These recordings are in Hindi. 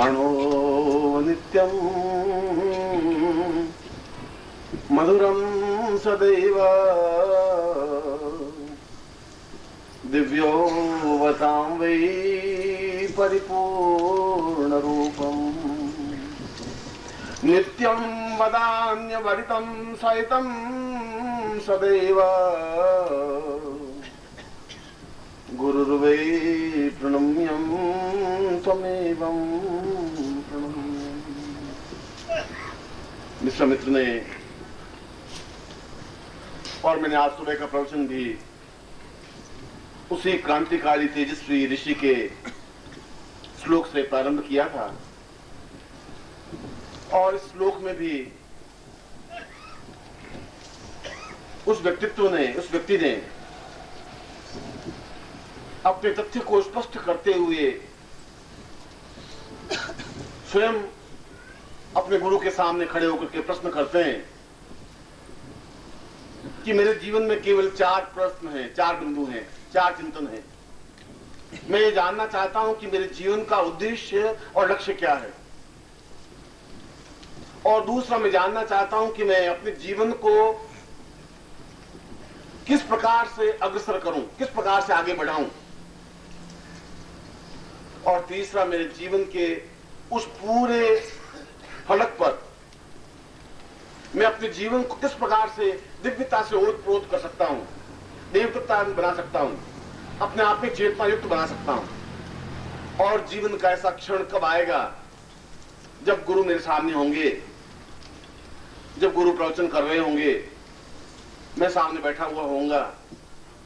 प्राणो नित्यं मधुरं सदैव दिव्योवतां वै परिपूर्णरूपम् नित्यं वदान्यवरितं सहितं सदैव गुरुर्वै प्रणम्यं त्वमेवं प्रणम्यम्। विश्वामित्र ने और मैंने आज सुबह का प्रवचन भी उसी क्रांतिकारी तेजस्वी ऋषि के श्लोक से प्रारंभ किया था और इस श्लोक में भी उस व्यक्ति ने अपने तथ्य को स्पष्ट करते हुए स्वयं अपने गुरु के सामने खड़े होकर के प्रश्न करते हैं कि मेरे जीवन में केवल 4 प्रश्न हैं, 4 बिंदु हैं, 4 चिंतन हैं। मैं ये जानना चाहता हूं कि मेरे जीवन का उद्देश्य और लक्ष्य क्या है, और दूसरा मैं जानना चाहता हूं कि मैं अपने जीवन को किस प्रकार से अग्रसर करूं, किस प्रकार से आगे बढ़ाऊं, और तीसरा मेरे जीवन के उस पूरे फलक पर मैं अपने जीवन को किस प्रकार से दिव्यता से ओतप्रोत कर सकता हूं, देवता बना सकता हूं, अपने आप में चेतना युक्त बना सकता हूं। और जीवन का ऐसा क्षण कब आएगा जब गुरु मेरे सामने होंगे, जब गुरु प्रवचन कर रहे होंगे, मैं सामने बैठा हुआ होऊंगा,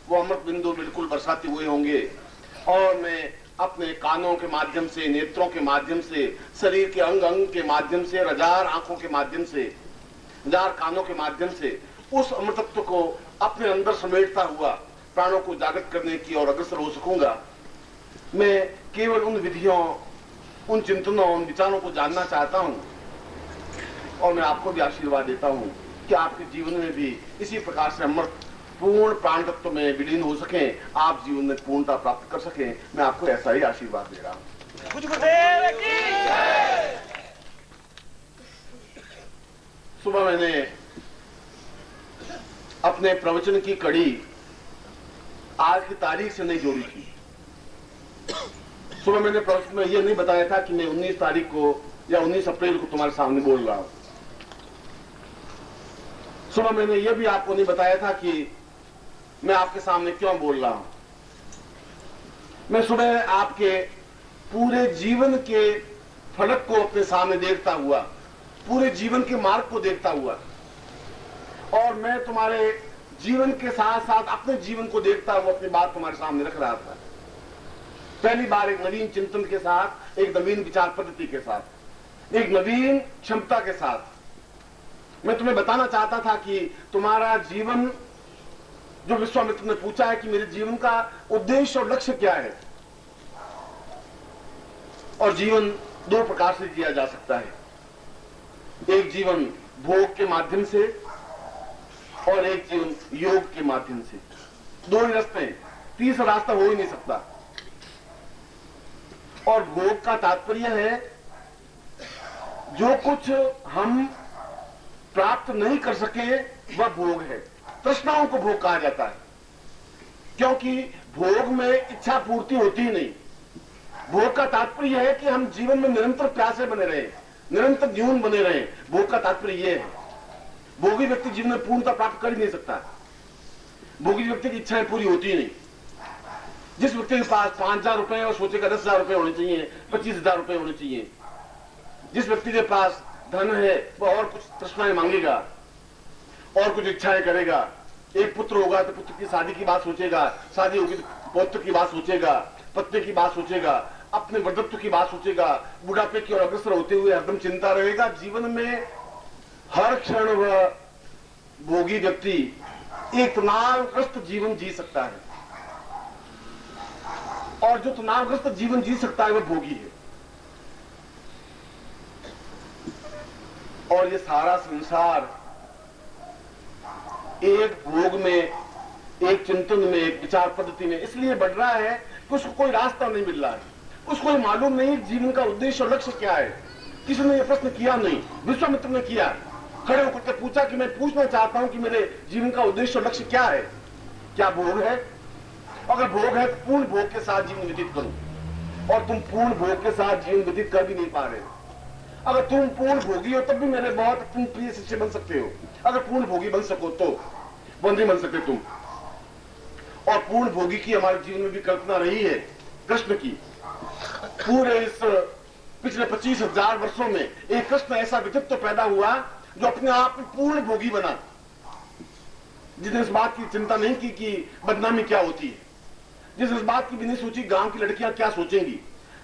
वो अमृत बिंदु बिल्कुल बरसाते हुए होंगे और मैं अपने कानों के माध्यम से, नेत्रों के माध्यम से, शरीर के अंग अंग के माध्यम से, हजार आंखों के माध्यम से, हजार कानों के माध्यम से उस अमृतत्व को अपने अंदर समेटता हुआ प्राणों को जागृत करने की और अग्रसर हो सकूंगा। मैं केवल उन विधियों, उन चिंतनों, उन विचारों को जानना चाहता हूं और मैं आपको भी आशीर्वाद देता हूं कि आपके जीवन में भी इसी प्रकार से अमृत पूर्ण प्राण तत्व में विलीन हो सके, आप जीवन में पूर्णता प्राप्त कर सके। मैं आपको ऐसा ही आशीर्वाद दे रहा हूं। सुबह मैंने अपने प्रवचन की कड़ी आज की तारीख से नहीं जोड़ी थी। सुबह मैंने प्रवचन में यह नहीं बताया था कि मैं 19 तारीख को या 19 अप्रैल को तुम्हारे सामने बोल रहा हूं। सुबह मैंने यह भी आपको नहीं बताया था कि मैं आपके सामने क्यों बोल रहा हूं। मैं सुबह आपके पूरे जीवन के फलक को अपने सामने देखता हुआ, पूरे जीवन के मार्ग को देखता हुआ, और मैं तुम्हारे जीवन के साथ साथ अपने जीवन को देखता हुआ अपनी बात तुम्हारे सामने रख रहा था। पहली बार एक नवीन चिंतन के साथ, एक नवीन विचार पद्धति के साथ, एक नवीन क्षमता के साथ मैं तुम्हें बताना चाहता था कि तुम्हारा जीवन, जो विश्वामित्र ने पूछा है कि मेरे जीवन का उद्देश्य और लक्ष्य क्या है, और जीवन 2 प्रकार से जिया जा सकता है। एक जीवन भोग के माध्यम से और एक जीवन योग के माध्यम से। 2 ही रास्ते हैं, तीसरा रास्ता हो ही नहीं सकता। और भोग का तात्पर्य है जो कुछ हम प्राप्त नहीं कर सके वह भोग है। तृष्णाओं को भोग कहा जाता है, क्योंकि भोग में इच्छा पूर्ति होती ही नहीं। भोग का तात्पर्य है कि हम जीवन में निरंतर प्यासे बने रहे, निरंतर न्यून बने रहे। भोग का तात्पर्य यह है। भोगी व्यक्ति जीवन में पूर्णता प्राप्त कर ही नहीं सकता। भोगी व्यक्ति की इच्छाएं पूरी होती ही नहीं। जिस व्यक्ति के पास 5,000 रुपए और सोचेगा 10,000 रुपए होने चाहिए, 25,000 रुपए होने चाहिए, जिस व्यक्ति के पास धन है वह और कुछ तृष्णाएं मांगेगा और कुछ इच्छाएं करेगा। एक पुत्र होगा तो पुत्र की शादी की बात सोचेगा, शादी होगी तो पौत्र की बात सोचेगा, पत्नी की बात सोचेगा, अपने वृद्धत्व की बात सोचेगा, बुढ़ापे की ओर अग्रसर होते हुए हरदम चिंता रहेगा। जीवन में हर क्षण वह भोगी व्यक्ति एक तनावग्रस्त जीवन जी सकता है, और जो तनावग्रस्त जीवन जी सकता है वह भोगी है। और ये सारा संसार एक भोग में, एक चिंतन में, एक विचार पद्धति में इसलिए बढ़ रहा है कि उसको कोई रास्ता नहीं मिल रहा है। उसको ये मालूम नहीं जीवन का उद्देश्य और लक्ष्य क्या है। किसी ने यह प्रश्न किया नहीं, विश्वामित्र ने किया। खड़े होकर के पूछा कि मैं पूछना चाहता हूं कि मेरे जीवन का उद्देश्य और लक्ष्य क्या है। क्या भोग है? अगर भोग है तो पूर्ण भोग के साथ जीवन व्यतीत करो, और तुम पूर्ण भोग के साथ जीवन व्यतीत कर भी नहीं पा रहे हो। अगर तुम पूर्ण भोगी हो तब भी मेरे बहुत तुम प्रिय शिष्य बन सकते हो। अगर पूर्ण भोगी बन सको तो बंदी बन सकते तुम। और पूर्ण भोगी की हमारे जीवन में भी कल्पना रही है कृष्ण की। पूरे इस पिछले 25,000 वर्षों में एक कृष्ण ऐसा व्यक्तित्व पैदा हुआ जो अपने आप में पूर्ण भोगी बना, जिसने इस बात की चिंता नहीं की कि बदनामी क्या होती है, जिसने इस बात की भी नहीं सोची गांव की लड़कियां क्या सोचेंगी,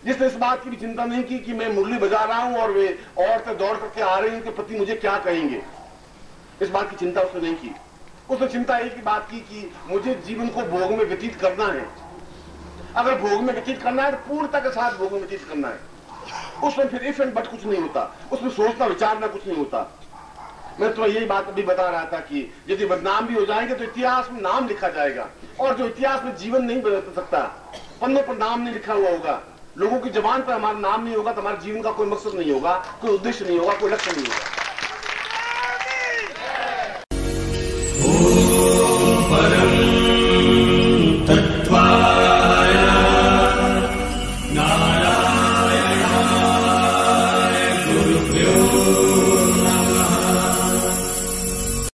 जिसने इस बात की भी चिंता नहीं की कि मैं मुरली बजा रहा हूं और वे औरतें दौड़ करके आ रही हैं, उनके पति मुझे क्या कहेंगे। इस बात की चिंता उसने नहीं की। उसने चिंता एक ही बात की कि मुझे जीवन को भोग में व्यतीत करना है। अगर भोग में व्यतीत करना है तो पूर्णता के साथ भोग में व्यतीत करना है। उसमें फिर इफ एंड बट कुछ नहीं होता, उसमें सोचना विचारना कुछ नहीं होता। मैं तुम्हें यही बात अभी बता रहा था कि यदि बदनाम भी हो जाएंगे तो इतिहास में नाम लिखा जाएगा, और जो इतिहास में जीवन नहीं बदल सकता, पन्नों पर नाम नहीं लिखा हुआ होगा, लोगों की जबान पर हमारा नाम नहीं होगा, तो हमारे जीवन का कोई मकसद नहीं होगा, कोई उद्देश्य नहीं होगा, कोई लक्ष्य नहीं होगा।